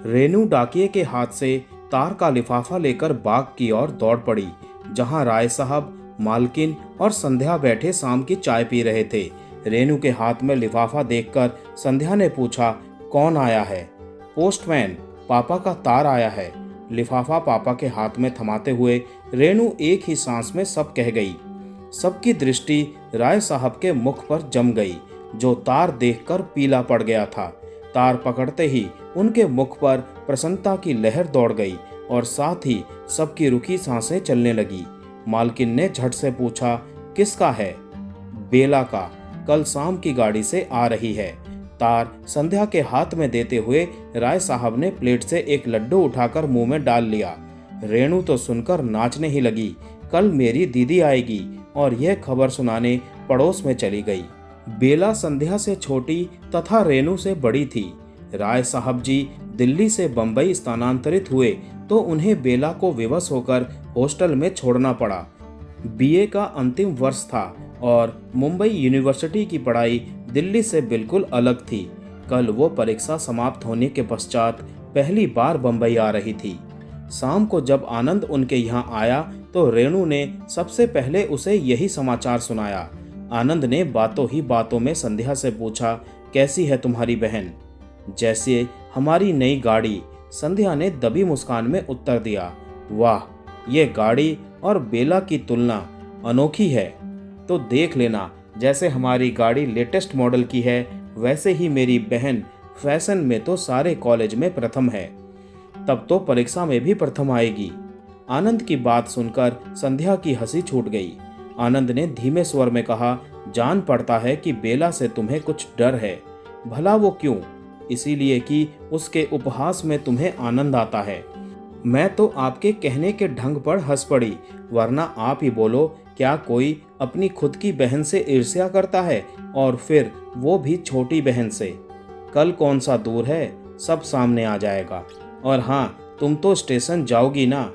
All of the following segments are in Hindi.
रेनू डाकिये के हाथ से तार का लिफाफा लेकर बाग की ओर दौड़ पड़ी, जहां राय साहब, मालकिन और संध्या बैठे शाम की चाय पी रहे थे। रेनू के हाथ में लिफाफा देखकर संध्या ने पूछा, कौन आया है? पोस्टमैन, पापा का तार आया है। लिफाफा पापा के हाथ में थमाते हुए रेनू एक ही सांस में सब कह गई। सबकी दृष्टि राय साहब के मुख पर जम गई, जो तार देखकर पीला पड़ गया था। तार पकड़ते ही उनके मुख पर प्रसन्नता की लहर दौड़ गई और साथ ही सबकी रुकी सांसें चलने लगी। मालकिन ने झट से पूछा, किसका है? बेला का, कल शाम की गाड़ी से आ रही है। तार संध्या के हाथ में देते हुए राय साहब ने प्लेट से एक लड्डू उठाकर मुंह में डाल लिया। रेणु तो सुनकर नाचने ही लगी। कल मेरी दीदी आएगी और यह खबर सुनाने पड़ोस में चली गई। बेला संध्या से छोटी तथा रेणु से बड़ी थी। राय साहब जी दिल्ली से बंबई स्थानांतरित हुए तो उन्हें बेला को विवश होकर हॉस्टल में छोड़ना पड़ा। बीए का अंतिम वर्ष था और मुंबई यूनिवर्सिटी की पढ़ाई दिल्ली से बिल्कुल अलग थी। कल वो परीक्षा समाप्त होने के पश्चात पहली बार बंबई आ रही थी। शाम को जब आनंद उनके यहाँ आया तो रेणु ने सबसे पहले उसे यही समाचार सुनाया। आनंद ने बातों ही बातों में संध्या से पूछा, कैसी है तुम्हारी बहन? जैसे हमारी नई गाड़ी, संध्या ने दबी मुस्कान में उत्तर दिया। वाह, ये गाड़ी और बेला की तुलना अनोखी है। तो देख लेना, जैसे हमारी गाड़ी लेटेस्ट मॉडल की है, वैसे ही मेरी बहन फैशन में तो सारे कॉलेज में प्रथम है। तब तो परीक्षा में भी प्रथम आएगी। आनंद की बात सुनकर संध्या की हंसी छूट गई। आनंद ने धीमे स्वर में कहा, जान पड़ता है कि बेला से तुम्हें कुछ डर है। भला वो क्यों? इसीलिए कि उसके उपहास में तुम्हें आनंद आता है। मैं तो आपके कहने के ढंग पर हंस पड़ी, वरना आप ही बोलो, क्या कोई अपनी खुद की बहन से ईर्ष्या करता है, और फिर वो भी छोटी बहन से? कल कौन सा दूर है, सब सामने आ जाएगा। और हाँ, तुम तो स्टेशन जाओगी ना?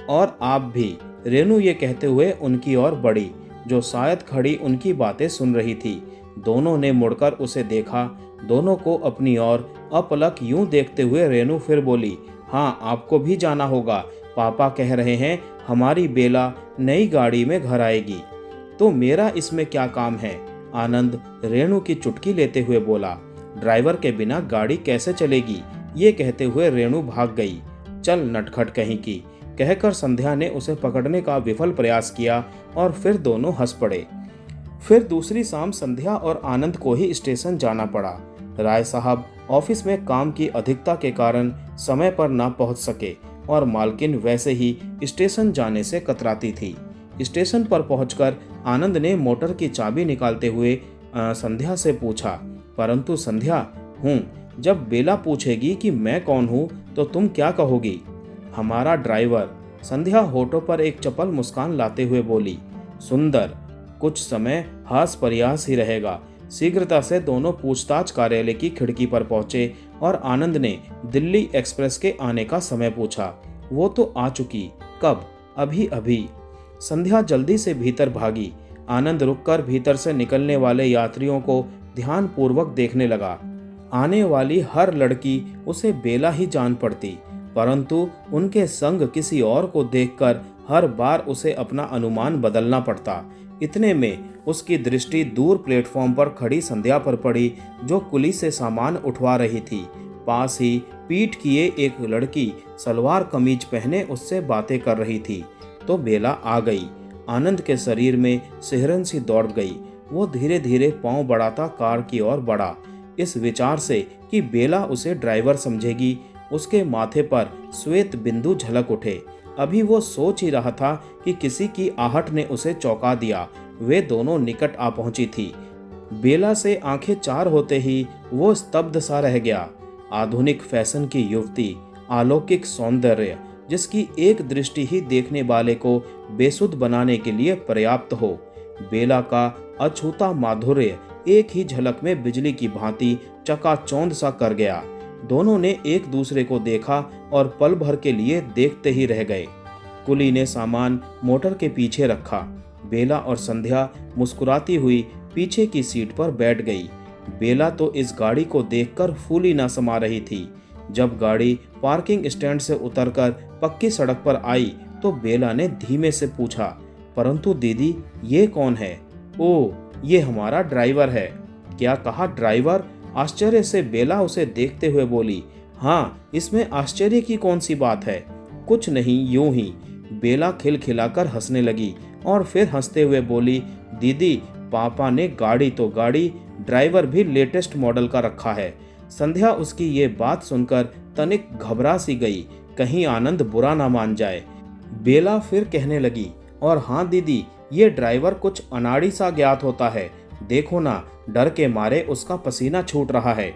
और आप भी। रेणु ये कहते हुए उनकी ओर बढ़ी, जो शायद खड़ी उनकी बातें सुन रही थी। दोनों ने मुड़कर उसे देखा। दोनों को अपनी ओर अपलक यूं देखते हुए रेणु फिर बोली, हाँ, आपको भी जाना होगा। पापा कह रहे हैं हमारी बेला नई गाड़ी में घर आएगी। तो मेरा इसमें क्या काम है? आनंद रेणु की चुटकी लेते हुए बोला। ड्राइवर के बिना गाड़ी कैसे चलेगी? ये कहते हुए रेणु भाग गई। चल नटखट कहीं की, कहकर संध्या ने उसे पकड़ने का विफल प्रयास किया और फिर दोनों हंस पड़े। फिर दूसरी शाम संध्या और आनंद को ही स्टेशन जाना पड़ा। राय साहब ऑफिस में काम की अधिकता के कारण समय पर ना पहुंच सके और मालकिन वैसे ही स्टेशन जाने से कतराती थी। स्टेशन पर पहुंचकर आनंद ने मोटर की चाबी निकालते हुए संध्या से पूछा, परंतु संध्या, जब बेला पूछेगी कि मैं कौन हूँ तो तुम क्या कहोगी? हमारा ड्राइवर। संध्या होठों पर एक चपल मुस्कान लाते हुए बोली। सुंदर। कुछ समय हास प्रयास ही रहेगा। शीघ्रता से दोनों पूछताछ कार्यालय की खिड़की पर पहुंचे और आनंद ने दिल्ली एक्सप्रेस के आने का समय पूछा। वो तो आ चुकी। कब? अभी अभी। संध्या जल्दी से भीतर भागी। आनंद रुककर भीतर से निकलने वाले यात्रियों को ध्यानपूर्वक देखने लगा। आने वाली हर लड़की उसे बेला ही जान पड़ती, परंतु उनके संग किसी और को देखकर हर बार उसे अपना अनुमान बदलना पड़ता। इतने में उसकी दृष्टि दूर प्लेटफॉर्म पर खड़ी संध्या पर पड़ी, जो कुली से सामान उठवा रही थी। पास ही पीठ किए एक लड़की सलवार कमीज पहने उससे बातें कर रही थी। तो बेला आ गई। आनंद के शरीर में सिहरन सी दौड़ गई। वो धीरे धीरे पांव बढ़ाता कार की ओर बढ़ा, इस विचार से कि बेला उसे ड्राइवर समझेगी। उसके माथे पर श्वेत बिंदु झलक उठे। अभी वो सोच ही रहा था कि किसी की आहट ने उसे चौंका दिया। वे दोनों निकट आ पहुंची थी। बेला से आंखें चार होते ही वो स्तब्ध सा रह गया। आधुनिक फैशन की युवती, अलौकिक सौंदर्य, जिसकी एक दृष्टि ही देखने वाले को बेसुध बनाने के लिए पर्याप्त हो। बेला का अछूता माधुर्य एक ही झलक में बिजली की भांति चकाचौंध सा कर गया। दोनों ने एक दूसरे को देखा और पल भर के लिए देखते ही रह गए। कुली ने सामान मोटर के पीछे रखा। बेला और संध्या मुस्कुराती हुई पीछे की सीट पर बैठ गई। बेला तो इस गाड़ी को देखकर फूली ना समा रही थी। जब गाड़ी पार्किंग स्टैंड से उतरकर पक्की सड़क पर आई तो बेला ने धीमे से पूछा, परंतु दीदी ये कौन है? ओ, ये हमारा ड्राइवर है। क्या कहा ड्राइवर? आश्चर्य से बेला उसे देखते हुए बोली। हाँ, इसमें आश्चर्य की कौन सी बात है? कुछ नहीं, यूं ही। बेला खिलखिलाकर हंसने लगी और फिर हंसते हुए बोली, दीदी पापा ने गाड़ी तो गाड़ी, ड्राइवर भी लेटेस्ट मॉडल का रखा है। संध्या उसकी ये बात सुनकर तनिक घबरा सी गई, कहीं आनंद बुरा ना मान जाए। बेला फिर कहने लगी, और हाँ दीदी, ये ड्राइवर कुछ अनाड़ी सा ज्ञात होता है। देखो ना, डर के मारे उसका पसीना छूट रहा है।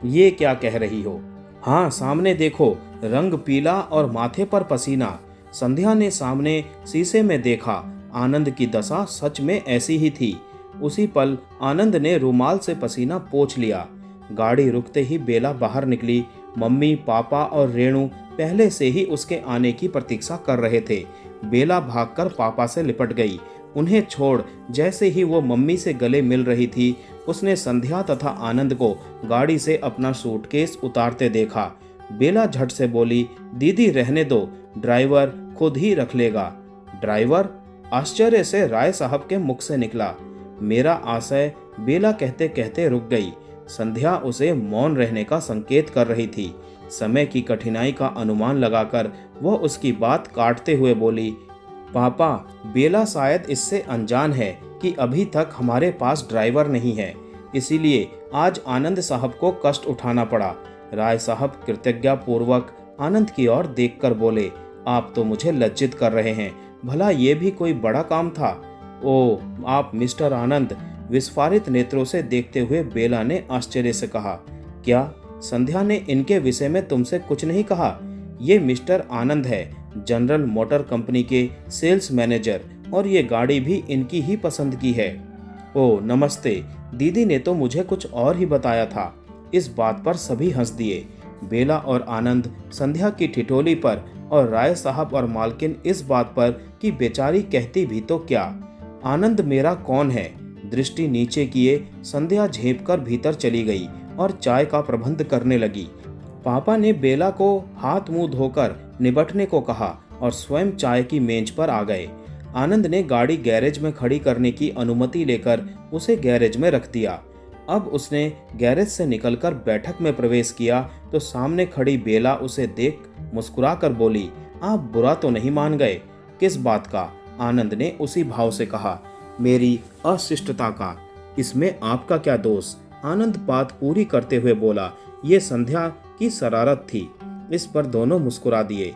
ये क्या कह रही हो? हाँ, सामने देखो, रंग पीला और माथे पर पसीना। संध्या ने सामने शीशे में देखा। आनंद की दशा सच में ऐसी ही थी। उसी पल आनंद ने रुमाल से पसीना पोंछ लिया। गाड़ी रुकते ही बेला बाहर निकली। मम्मी, पापा और रेणु पहले से ही उसके आने की प्रतीक्षा कर रहे थे। बेला भागकर पापा से लिपट गई। उन्हें छोड़ जैसे ही वो मम्मी से गले मिल रही थी, उसने संध्या तथा आनंद को गाड़ी से अपना सूटकेस उतारते देखा। बेला झट से बोली, दीदी रहने दो, ड्राइवर खुद ही रख लेगा। ड्राइवर? आश्चर्य से राय साहब के मुख से निकला। मेरा आशय, बेला कहते कहते रुक गई। संध्या उसे मौन रहने का संकेत कर रही थी। समय की कठिनाई का अनुमान लगाकर वह उसकी बात काटते हुए बोली, पापा, बेला शायद इससे अनजान है कि अभी तक हमारे पास ड्राइवर नहीं है, इसीलिए आज आनंद साहब को कष्ट उठाना पड़ा। राय साहब कृतज्ञतापूर्वक आनंद की ओर देखकर बोले, आप तो मुझे लज्जित कर रहे हैं, भला ये भी कोई बड़ा काम था? ओ, आप मिस्टर आनंद? विस्फारित नेत्रों से देखते हुए बेला ने आश्चर्य से कहा, क्या संध्या ने इनके विषय में तुमसे कुछ नहीं कहा? ये मिस्टर आनंद है, जनरल मोटर कंपनी के सेल्स मैनेजर, और ये गाड़ी भी इनकी ही पसंद की है। ओ नमस्ते, दीदी ने तो मुझे कुछ और ही बताया था। इस बात पर सभी हंस दिए। बेला और आनंद संध्या की ठिठोली पर और राय साहब और मालकिन इस बात पर कि बेचारी कहती भी तो क्या। आनंद मेरा कौन है? दृष्टि नीचे किए संध्या झेंपकर भीतर चली गई और चाय का प्रबंध करने लगी। पापा ने बेला को हाथ मुंह धोकर निबटने को कहा और स्वयं चाय की मेज पर आ गए। आनंद ने गाड़ी गैरेज में खड़ी करने की अनुमति लेकर उसे गैरेज में रख दिया। अब उसने गैरेज से निकलकर बैठक में प्रवेश किया तो सामने खड़ी बेला उसे देख मुस्कुराकर बोली, आप बुरा तो नहीं मान गए? किस बात का? आनंद ने उसी भाव से कहा, मेरी अशिष्टता का। इसमें आपका क्या दोष? आनंद बात पूरी करते हुए बोला, ये संध्या की शरारत थी। इस पर दोनों मुस्कुरा दिए।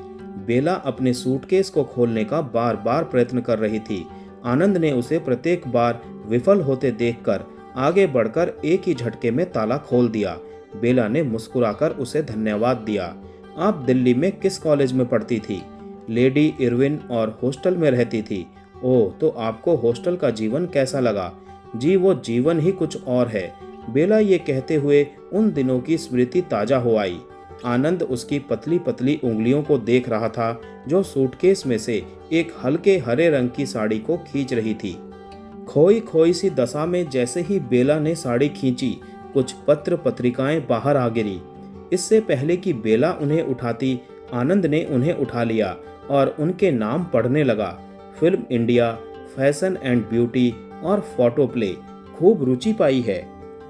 बेला अपने सूटकेस को खोलने का बार बार प्रयत्न कर रही थी। आनंद ने उसे प्रत्येक बार विफल होते देखकर आगे बढ़कर एक ही झटके में ताला खोल दिया। बेला ने मुस्कुराकर उसे धन्यवाद दिया। आप दिल्ली में किस कॉलेज में पढ़ती थी? लेडी इरविन और हॉस्टल में रहती थी। ओह, तो आपको हॉस्टल का जीवन कैसा लगा? जी, वो जीवन ही कुछ और है। बेला ये कहते हुए उन दिनों की स्मृति ताजा हो आई। आनंद उसकी पतली पतली उंगलियों को देख रहा था जो सूटकेस में से एक हल्के हरे रंग की साड़ी को खींच रही थी। खोई खोई सी दशा में जैसे ही बेला ने साड़ी खींची, कुछ पत्र पत्रिकाएं बाहर आ गिरी। इससे पहले कि बेला उन्हें उठाती, आनंद ने उन्हें उठा लिया और उनके नाम पढ़ने लगा। Film India, fashion and beauty और फोटो प्ले। खूब रुचि पाई है।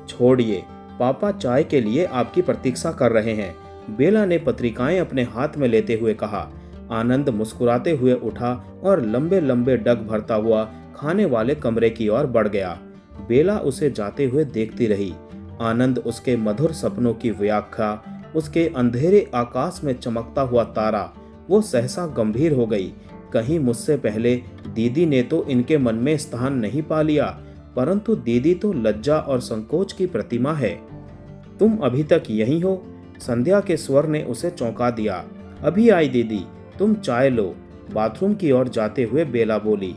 छोड़िए, पापा चाय के लिए आपकी प्रतीक्षा कर रहे हैं, बेला ने पत्रिकाएं अपने हाथ में लेते हुए कहा। आनंद मुस्कुराते हुए उठा और लंबे लंबे डग भरता हुआ खाने वाले कमरे की ओर बढ़ गया। बेला उसे जाते हुए देखती रही। आनंद उसके मधुर सपनों की व्याख्या, उसके अंधेरे आकाश में चमकता हुआ तारा। वो सहसा गंभीर हो गई। कहीं मुझसे पहले दीदी ने तो इनके मन में स्थान नहीं पा लिया, परंतु दीदी तो लज्जा और संकोच की प्रतिमा है। तुम अभी तक यहीं हो? संध्या के स्वर ने उसे चौंका दिया। अभी आई दीदी, तुम चाय लो। बाथरूम की ओर जाते हुए बेला बोली।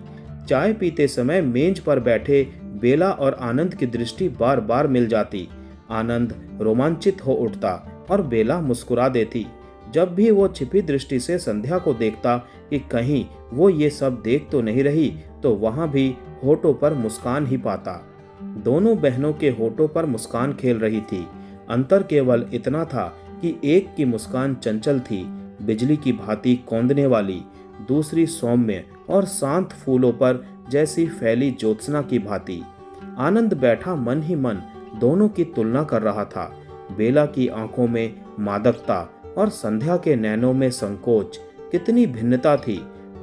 चाय पीते समय मेज पर बैठे बेला और आनंद की दृष्टि बार बार मिल जाती। आनंद रोमांचित हो उठता और बेला मुस्कुरा देती। जब भी वो छिपी दृष्टि से संध्या को देखता कि कहीं वो ये सब देख तो नहीं रही, तो वहां भी होठों पर मुस्कान ही पाता। दोनों बहनों के होठों पर मुस्कान खेल रही थी। अंतर केवल इतना था कि एक की मुस्कान चंचल थी, बिजली की भांति कौंधने वाली, दूसरी सौम्य और शांत फूलों पर जैसी फैली ज्योत्सना की भांति। आनंद बैठा मन ही मन दोनों की तुलना कर रहा था। बेला की आंखों में मादकता और संध्या के नैनों में संकोच। कितनी भिन्नता थी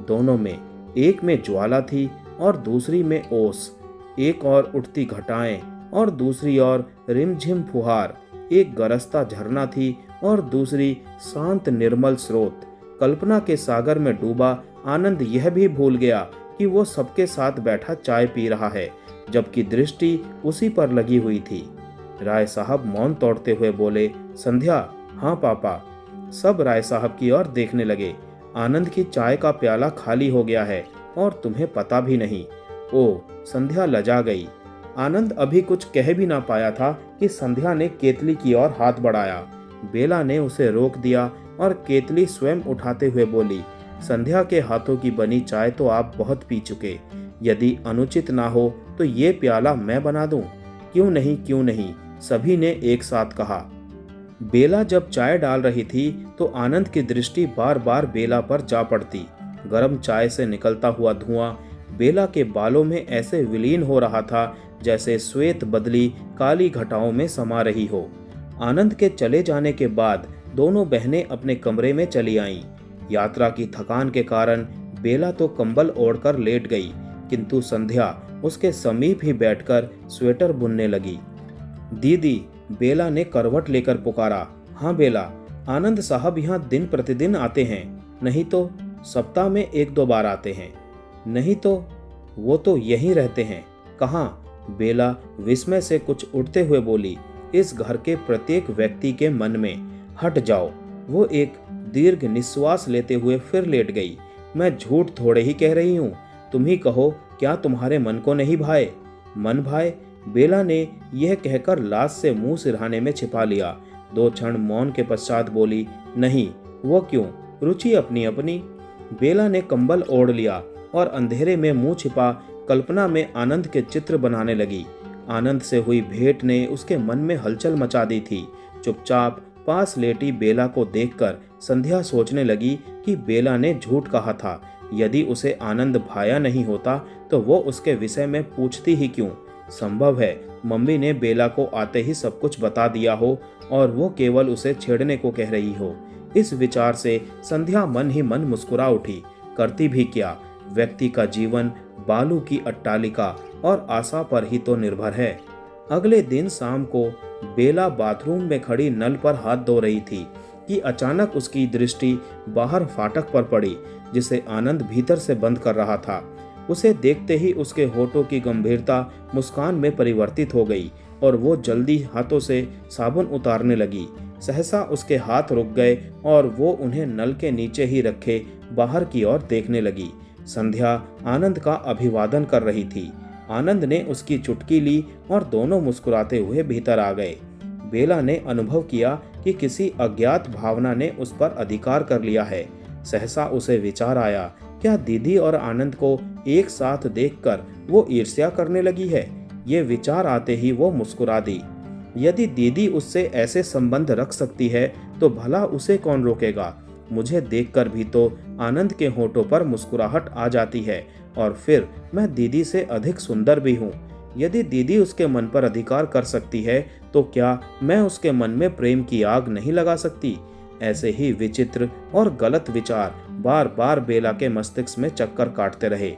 दोनों में। एक में ज्वाला थी और दूसरी में ओस। एक और उठती घटाएं और दूसरी ओर रिमझिम फुहार। एक गरजता झरना थी और दूसरी शांत निर्मल स्रोत। कल्पना के सागर में डूबा आनंद यह भी भूल गया कि वो सबके साथ बैठा चाय पी रहा है, जबकि दृष्टि उसी पर लगी हुई थी। राय साहब मौन तोड़ते हुए बोले, संध्या। हाँ पापा। सब राय साहब की ओर देखने लगे। आनंद की चाय का प्याला खाली हो गया है और तुम्हें पता भी नहीं। ओ, संध्या लजा गई। आनंद अभी कुछ कह भी ना पाया था कि संध्या ने केतली की ओर हाथ बढ़ाया। बेला ने उसे रोक दिया और केतली स्वयं उठाते हुए बोली, संध्या के हाथों की बनी चाय तो आप बहुत पी चुके। यदि अनुचित ना हो तो ये प्याला मैं बना दूं। क्यों नहीं, क्यों नहीं, सभी ने एक साथ कहा। बेला जब चाय डाल रही थी तो आनंद की दृष्टि बार बार बेला पर जा पड़ती। गर्म चाय से निकलता हुआ धुआं बेला के बालों में ऐसे विलीन हो रहा था जैसे श्वेत बदली काली घटाओं में समा रही हो। आनंद के चले जाने के बाद दोनों बहनें अपने कमरे में चली आईं। यात्रा की थकान के कारण बेला तो कंबल ओढ़कर लेट गई, किंतु संध्या उसके समीप ही बैठकर स्वेटर बुनने लगी। दीदी, बेला ने करवट लेकर पुकारा। हाँ बेला, आनंद साहब यहाँ दिन प्रतिदिन आते हैं, नहीं तो सप्ताह में 1-2 बार आते हैं। नहीं तो वो तो यहीं रहते हैं। कहाँ? बेला विस्मय से कुछ उठते हुए बोली, इस घर के प्रत्येक व्यक्ति के मन में। हट जाओ। वो एक दीर्घ निश्वास लेते हुए फिर लेट गई। मैं झूठ थोड़े ही कह रही हूँ, तुम ही कहो, क्या तुम्हारे मन को नहीं भाए? मन भाए? बेला ने यह कहकर लाश से मुंह सिरहाने में छिपा लिया। 2 क्षण मौन के पश्चात बोली, नहीं, वो क्यों, रुचि अपनी अपनी। बेला ने कंबल ओढ़ लिया और अंधेरे में मुंह छिपा कल्पना में आनंद के चित्र बनाने लगी। आनंद से हुई भेंट ने उसके मन में हलचल मचा दी थी। चुपचाप पास लेटी बेला को देखकर संध्या सोचने लगी कि बेला ने झूठ कहा था। यदि उसे आनंद भाया नहीं होता तो वो उसके विषय में पूछती ही क्यों? संभव है मम्मी ने बेला को आते ही सब कुछ बता दिया हो और वो केवल उसे छेड़ने को कह रही हो। इस विचार से संध्या मन ही मन मुस्कुरा उठी। करती भी क्या, व्यक्ति का जीवन बालू की अट्टालिका और आशा पर ही तो निर्भर है। अगले दिन शाम को बेला बाथरूम में खड़ी नल पर हाथ धो रही थी कि अचानक उसकी दृष्टि बाहर फाटक पर पड़ी, जिसे आनंद भीतर से बंद कर रहा था। उसे देखते ही उसके होठों की गंभीरता मुस्कान में परिवर्तित हो गई और वो जल्दी हाथों से साबुन उतारने लगी। सहसा उसके हाथ रुक गए और वो उन्हें नल के नीचे ही रखे बाहर की ओर देखने लगी। संध्या आनंद का अभिवादन कर रही थी। आनंद ने उसकी चुटकी ली और दोनों मुस्कुराते हुए भीतर आ गए। बेला ने अनुभव किया कि किसी अज्ञात भावना ने उस पर अधिकार कर लिया है। सहसा उसे विचार आया, क्या दीदी और आनंद को एक साथ देखकर वो ईर्ष्या करने लगी है? ये विचार आते ही वो मुस्कुरा दी। यदि दीदी उससे ऐसे संबंध रख सकती है तो भला उसे कौन रोकेगा? मुझे देखकर भी तो आनंद के होठों पर मुस्कुराहट आ जाती है और फिर मैं दीदी से अधिक सुंदर भी हूँ। यदि दीदी उसके मन पर अधिकार कर सकती है तो क्या मैं उसके मन में प्रेम की आग नहीं लगा सकती? ऐसे ही विचित्र और गलत विचार बार बार बेला के मस्तिष्क में चक्कर काटते रहे।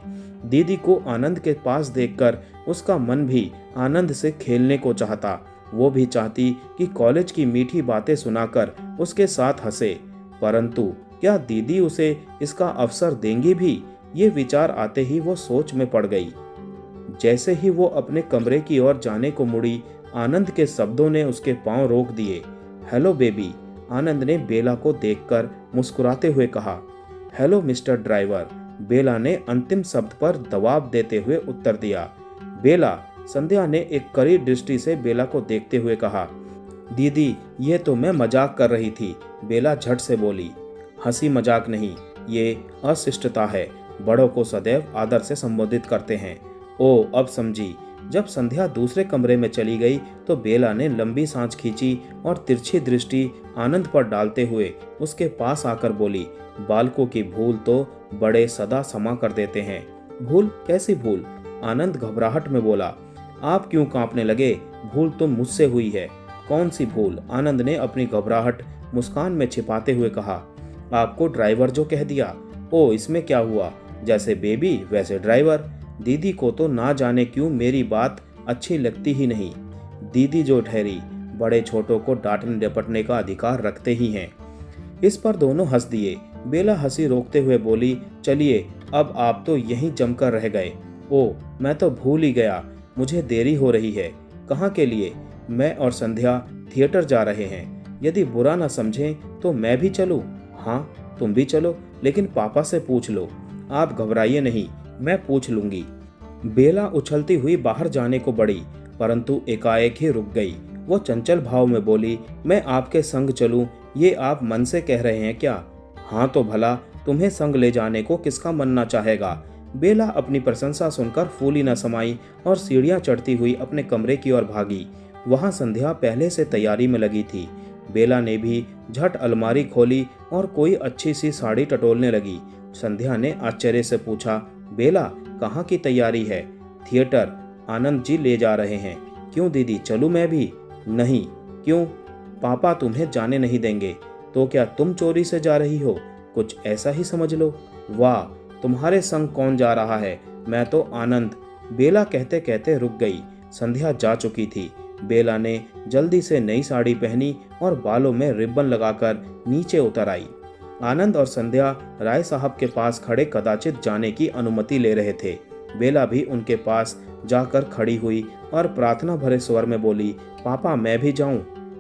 दीदी को आनंद के पास देखकर उसका मन भी आनंद से खेलने को चाहता। वो भी चाहती कि कॉलेज की मीठी बातें सुनाकर उसके साथ हंसे, परंतु क्या दीदी उसे इसका अवसर देंगी भी? ये विचार आते ही वो सोच में पड़ गई। जैसे ही वो अपने कमरे की ओर जाने को मुड़ी, आनंद के शब्दों ने उसके पांव रोक दिए। हेलो बेबी, आनंद ने बेला को देखकर मुस्कुराते हुए कहा। हेलो मिस्टर ड्राइवर, बेला ने अंतिम शब्द पर दबाव देते हुए उत्तर दिया। बेला, संध्या ने एक कड़ी दृष्टि से बेला को देखते हुए कहा। दीदी, ये तो मैं मजाक कर रही थी, बेला झट से बोली। हंसी मजाक नहीं, ये अशिष्टता है। बड़ों को सदैव आदर से संबोधित करते हैं। ओ, अब समझी। जब संध्या दूसरे कमरे में चली गई तो बेला ने लंबी सांस खींची और तिरछी दृष्टि आनंद पर डालते हुए उसके पास आकर बोली, बालकों की भूल तो बड़े सदा क्षमा कर देते हैं। भूल? कैसी भूल? आनंद घबराहट में बोला। आप क्यों कांपने लगे? भूल तो मुझसे हुई है। कौन सी भूल? आनंद ने अपनी घबराहट मुस्कान में छिपाते हुए कहा। आपको ड्राइवर जो कह दिया। ओ, इसमें क्या हुआ? जैसे बेबी वैसे ड्राइवर। दीदी को तो ना जाने क्यों मेरी बात अच्छी लगती ही नहीं। दीदी जो ठहरी, बड़े छोटों को डांटने डपटने का अधिकार रखते ही हैं। इस पर दोनों हंस दिए। बेला हंसी रोकते हुए बोली, चलिए अब आप तो यहीं जमकर रह गए। ओ, मैं तो भूल ही गया, मुझे देरी हो रही है। कहाँ के लिए? मैं और संध्या थिएटर जा रहे हैं। यदि बुरा ना समझें तो मैं भी चलूं? हाँ, तुम भी चलो, लेकिन पापा से पूछ लो। आप घबराइए नहीं, मैं पूछ लूंगी। बेला उछलती हुई बाहर जाने को बढ़ी, परंतु एकाएक ही रुक गई। वो चंचल भाव में बोली, मैं आपके संग चलूं, ये आप मन से कह रहे हैं क्या? हाँ तो भला, तुम्हें संग ले जाने को किसका मन ना चाहेगा। बेला अपनी प्रशंसा सुनकर फूली न समाई और सीढ़ियां चढ़ती हुई अपने कमरे की ओर भागी। वहां संध्या पहले से तैयारी में लगी थी। बेला ने भी झट अलमारी खोली और कोई अच्छी सी साड़ी टटोलने लगी। संध्या ने आश्चर्य से पूछा, बेला, कहाँ की तैयारी है? थिएटर, आनंद जी ले जा रहे हैं। क्यों दीदी, चलूं मैं भी? नहीं। क्यों? पापा तुम्हें जाने नहीं देंगे। तो क्या तुम चोरी से जा रही हो? कुछ ऐसा ही समझ लो। वाह, तुम्हारे संग कौन जा रहा है? मैं तो आनंद। बेला कहते कहते रुक गई। संध्या जा चुकी थी। बेला ने जल्दी से नई साड़ी पहनी और बालों में रिबन लगाकर नीचे उतर आई। आनंद और संध्या राय साहब के पास खड़े कदाचित जाने की अनुमति ले रहे थे। बेला भी उनके पास जाकर खड़ी हुई और प्रार्थना भरे स्वर में बोली, पापा मैं भी जाऊं?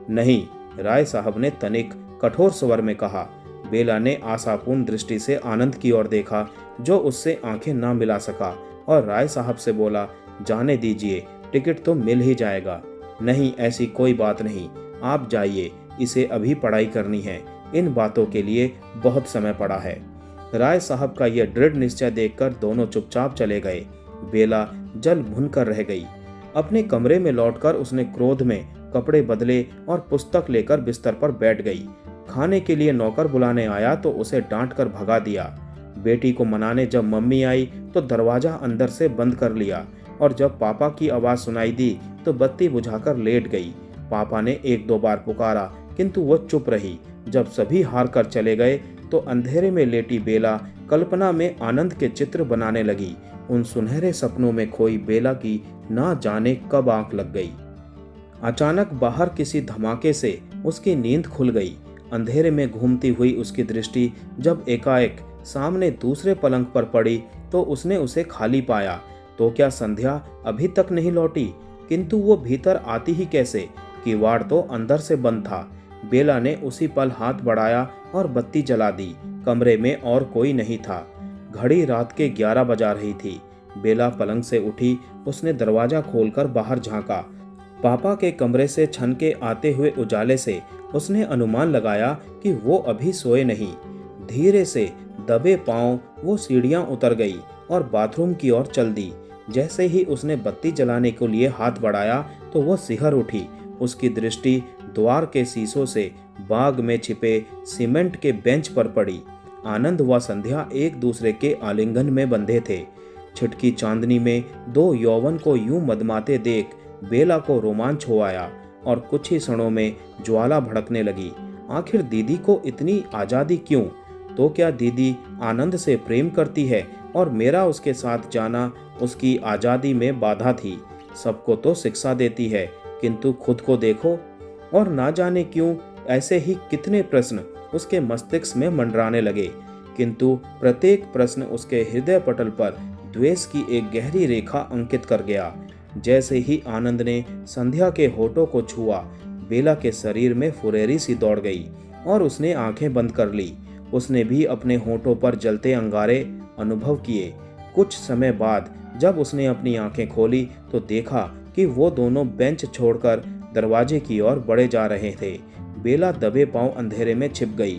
नहीं, राय साहब ने तनिक कठोर स्वर में कहा। बेला ने आशापूर्ण दृष्टि से आनंद की ओर देखा, जो उससे आंखें ना मिला सका, और राय साहब से बोला, जाने दीजिए, टिकट तो मिल ही जाएगा। नहीं, ऐसी कोई बात नहीं, आप जाइए, इसे अभी पढ़ाई करनी है। इन बातों के लिए बहुत समय पड़ा है। राय साहब का यह दृढ़ निश्चय देखकर दोनों चुपचाप चले गए। बेला जल भुनकर रह गई। अपने कमरे में लौटकर उसने क्रोध में कपड़े बदले और पुस्तक लेकर बिस्तर पर बैठ गई। खाने के लिए नौकर बुलाने आया तो उसे डांट कर भगा दिया। बेटी को मनाने जब मम्मी आई तो दरवाजा अंदर से बंद कर लिया, और जब पापा की आवाज सुनाई दी तो बत्ती बुझाकर लेट गई। पापा ने एक दो बार पुकारा, किंतु वो चुप रही। जब सभी हार कर चले गए तो अंधेरे में लेटी बेला कल्पना में आनंद के चित्र बनाने लगी। उन सुनहरे सपनों में खोई बेला की ना जाने कब आंख लग गई। अचानक बाहर किसी धमाके से उसकी नींद खुल गई। अंधेरे में घूमती हुई उसकी दृष्टि जब एकाएक सामने दूसरे पलंग पर पड़ी तो उसने उसे खाली पाया। तो क्या संध्या अभी तक नहीं लौटी? किंतु वो भीतर आती ही कैसे? किवाड़ तो अंदर से बंद था। बेला ने उसी पल हाथ बढ़ाया और बत्ती जला दी। कमरे में और कोई नहीं था। घड़ी रात के 11 बजा रही थी। बेला पलंग से उठी। उसने दरवाजा खोलकर बाहर झांका। पापा के कमरे से छनके आते हुए उजाले से उसने अनुमान लगाया कि वो अभी सोए नहीं। धीरे से दबे पांव वो सीढ़ियां उतर गई और बाथरूम की ओर चल दी। जैसे ही उसने बत्ती जलाने के लिए हाथ बढ़ाया तो वो सिहर उठी। उसकी दृष्टि द्वार के शीशों से बाग में छिपे सीमेंट के बेंच पर पड़ी। आनंद व संध्या एक दूसरे के आलिंगन में बंधे थे। छिटकी चांदनी में दो यौवन को यूं मदमाते देख बेला को रोमांच हो आया और कुछ ही क्षणों में ज्वाला भड़कने लगी। आखिर दीदी को इतनी आज़ादी क्यों? तो क्या दीदी आनंद से प्रेम करती है और मेरा उसके साथ जाना उसकी आज़ादी में बाधा थी? सबको तो शिक्षा देती है, किंतु खुद को देखो। और ना जाने क्यों ऐसे ही कितने प्रश्न उसके मस्तिष्क में मंडराने लगे, किंतु प्रत्येक प्रश्न उसके हृदय पटल पर द्वेष की एक गहरी रेखा अंकित कर गया। जैसे ही आनंद ने संध्या के होठों को छुआ, बेला के शरीर में फुरेरी सी दौड़ गई और उसने आंखें बंद कर ली। उसने भी अपने होठों पर जलते अंगारे अनुभव किए। कुछ समय बाद जब उसने अपनी आंखें खोली तो देखा कि वो दोनों बेंच छोड़कर दरवाजे की ओर बढ़े जा रहे थे। बेला दबे पांव अंधेरे में छिप गई।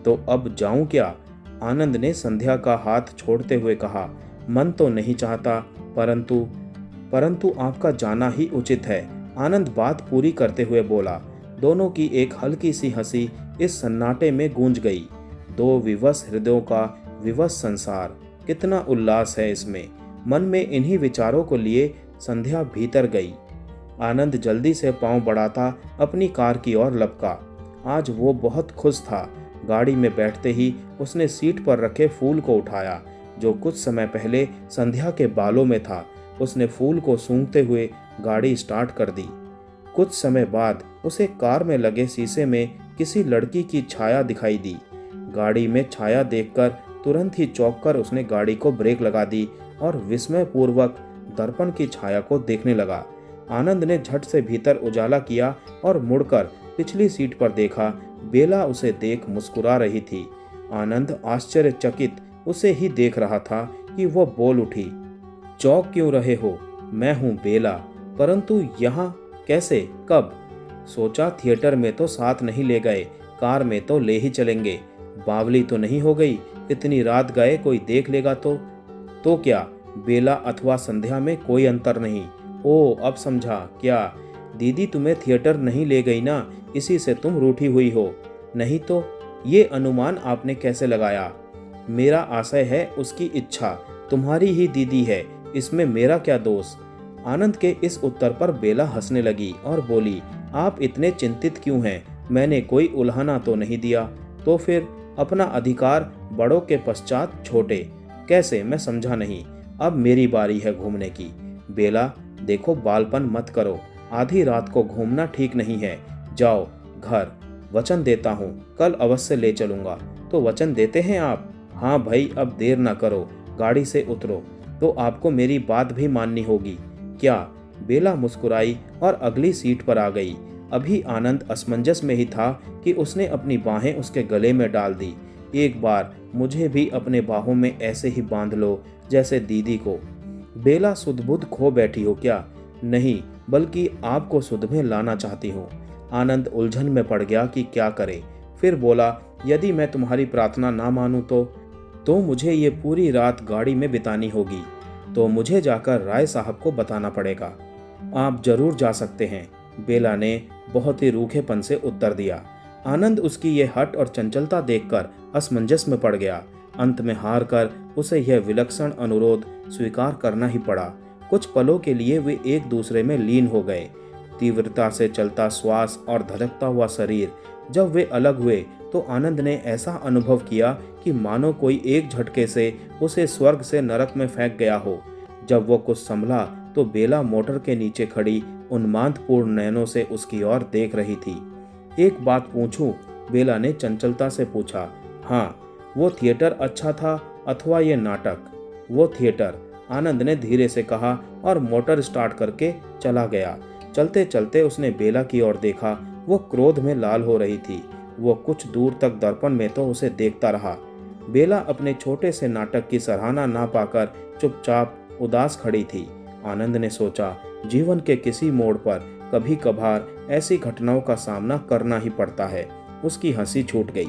तो अब जाऊं क्या? आनंद ने संध्या का हाथ छोड़ते हुए कहा। मन तो नहीं चाहता, परंतु परंतु आपका जाना ही उचित है, आनंद बात पूरी करते हुए बोला। दोनों की एक हल्की सी हंसी इस सन्नाटे में गूंज गई। दो विवश हृदयों का विवश संसार, कितना उल्लास है इसमें। मन में इन्हीं विचारों को लिए संध्या भीतर गई। आनंद जल्दी से पांव बढ़ाता अपनी कार की ओर लपका। आज वो बहुत खुश था। गाड़ी में बैठते ही उसने सीट पर रखे फूल को उठाया जो कुछ समय पहले संध्या के बालों में था। उसने फूल को सूंघते हुए गाड़ी स्टार्ट कर दी। कुछ समय बाद उसे कार में लगे शीशे में किसी लड़की की छाया दिखाई दी। गाड़ी में छाया देखकर तुरंत ही चौंक कर उसने गाड़ी को ब्रेक लगा दी और विस्मयपूर्वक दर्पण की छाया को देखने लगा। आनंद ने झट से भीतर उजाला किया और मुड़कर पिछली सीट पर देखा। बेला उसे देख मुस्कुरा रही थी। आनंद आश्चर्यचकित उसे ही देख रहा था कि वो बोल उठी, चौंक क्यों रहे हो? मैं हूँ बेला, परंतु यहाँ कैसे, कब? सोचा थिएटर में तो साथ नहीं ले गए, कार में तो ले ही चलेंगे। बावली तो नहीं हो गई? इतनी रात गए कोई देख लेगा तो क्या? बेला अथवा संध्या में कोई अंतर नहीं। ओ, अब समझा। क्या दीदी तुम्हें थिएटर नहीं ले गई ना, इसी से तुम रूठी हुई हो? नहीं तो ये अनुमान आपने कैसे लगाया? मेरा आशय है उसकी इच्छा, तुम्हारी ही दीदी है, इसमें मेरा क्या दोष? आनंद के इस उत्तर पर बेला हंसने लगी और बोली, आप इतने चिंतित क्यों हैं? मैंने कोई उल्हाना तो नहीं दिया। तो फिर अपना अधिकार बड़ों के पश्चात छोटे कैसे? मैं समझा नहीं। अब मेरी बारी है घूमने की। बेला देखो, बालपन मत करो, आधी रात को घूमना ठीक नहीं है। जाओ घर, वचन देता हूँ कल अवश्य ले चलूंगा। तो वचन देते हैं आप? हाँ भाई, अब देर ना करो, गाड़ी से उतरो। तो आपको मेरी बात भी माननी होगी। क्या? बेला मुस्कुराई और अगली सीट पर आ गई। अभी आनंद असमंजस में ही था कि उसने अपनी बाहें उसके गले में डाल दी। एक बार मुझे भी अपने बाहों में ऐसे ही बांध लो जैसे दीदी को। बेला सुध-बुध खो बैठी हो क्या? नहीं, बल्कि आपको सुध में लाना चाहती हूँ। आनंद उलझन में पड़ गया कि क्या करे। फिर बोला, यदि मैं तुम्हारी प्रार्थना ना मानूं तो मुझे ये पूरी रात गाड़ी में बितानी होगी। तो मुझे जाकर राय साहब को बताना पड़ेगा। आप जरूर जा सकते हैं, बेला ने बहुत ही रूखेपन से उत्तर दिया। आनंद उसकी ये हट और चंचलता देखकर असमंजस में पड़ गया। अंत में हार कर उसे यह विलक्षण अनुरोध स्वीकार करना ही पड़ा। कुछ पलों के लिए वे एक दूसरे में लीन हो गए। तीव्रता से चलता श्वास और धड़कता हुआ शरीर। जब वे अलग हुए तो आनंद ने ऐसा अनुभव किया कि मानो कोई एक झटके से उसे स्वर्ग से नरक में फेंक गया हो। जब वो कुछ संभला तो बेला मोटर के नीचे खड़ी उन्मादपूर्ण नयनों से उसकी ओर देख रही थी। एक बात पूछूं? बेला ने चंचलता से पूछा। हाँ, वो थिएटर अच्छा था अथवा ये नाटक? वो थिएटर, आनंद ने धीरे से कहा और मोटर स्टार्ट करके चला गया। चलते चलते उसने बेला की ओर देखा। वो क्रोध में लाल हो रही थी। वो कुछ दूर तक दर्पण में तो उसे देखता रहा। बेला अपने छोटे से नाटक की सराहना ना पाकर चुपचाप उदास खड़ी थी। आनंद ने सोचा, जीवन के किसी मोड़ पर कभी कभार ऐसी घटनाओं का सामना करना ही पड़ता है। उसकी हंसी छूट गई।